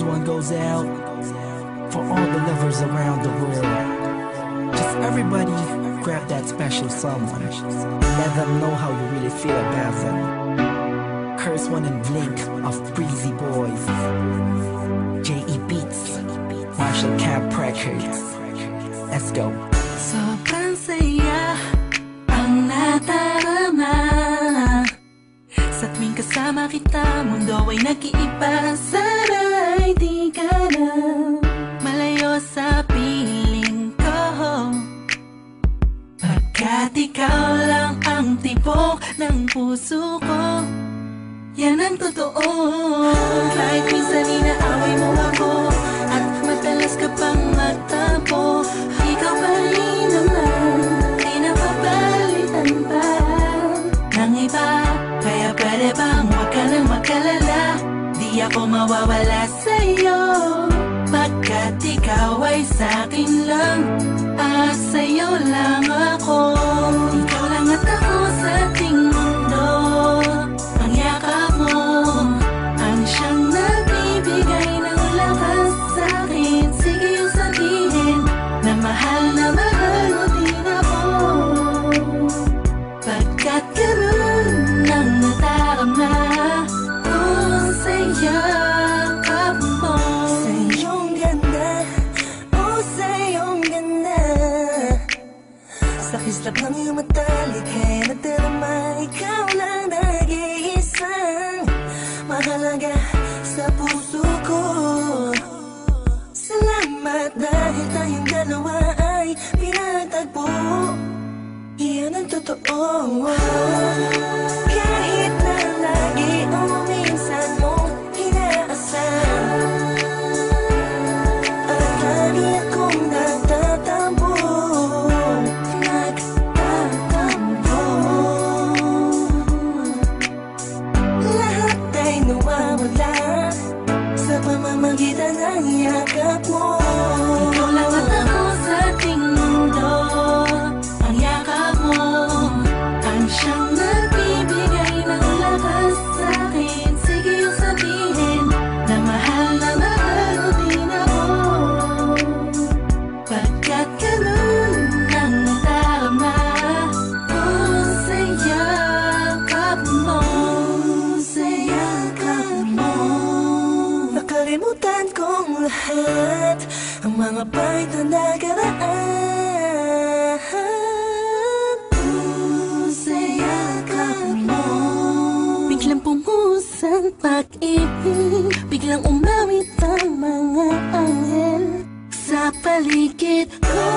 This one goes out for all the lovers around the world. Just everybody grab that special someone. Let them know how you really feel about them. Curse One and Blink of Breezy Boys, J.E. Beats, Marshall Camp Records. Let's go. Sobrang saya ang natarama sa tuwing kasama kita. Mundo ay nag-iiba, sana'y di ka na malayo sa piling ko, pagkat ikaw lang ang tibok ng puso ko. Yan ang totoo. Kahit minsan inaaway mo ako at madalas ka pang magtampo, ikaw pa rin naman, di napapalitan pa ng iba. Kaya pwede bang wag ka nang mag-alala, di ako mawawala sa'yo, pagkat ikaw ay sa'kin lang, sa'yo lang ako. Ikaw lang at ako sa ating mundo. Ang yakap mo ang siyang nagbibigay ng lakas sa'kin. Sige yung sabihin na mahal mo din ako, pagkat karoon ng natarama ko sa yakap mo. Sa iyong ganda, sa iyong ganda, sa kislap ng iyong mata, likha'y nadarama. Ikaw lang nag-iisang mahalaga sa puso ko. Salamat dahil tayong dalawa ay pinagtagpo. Iyan ang totoo. Kahit na lagi o minsan mong inaasahan, at lagi akong nagtatampo. Lahat ay nawawala sa pamamagitan ng yakap mo. Ikaw lang at ako sa ating mundo. Ang yakap mo ang siyang nagbibigay ng lakas sa'kin. Sige yung sabihin na mahal mo din ako, pagkat ganun ang nadarama ko sa yakap mo. Sa yakap mo, nakalimutan kong lahat ang mga pahit na nakaraan. Sa yakap mo, biglang pumuhos ang pag-ibig, biglang umawit ang mga anghel sa paligid ko.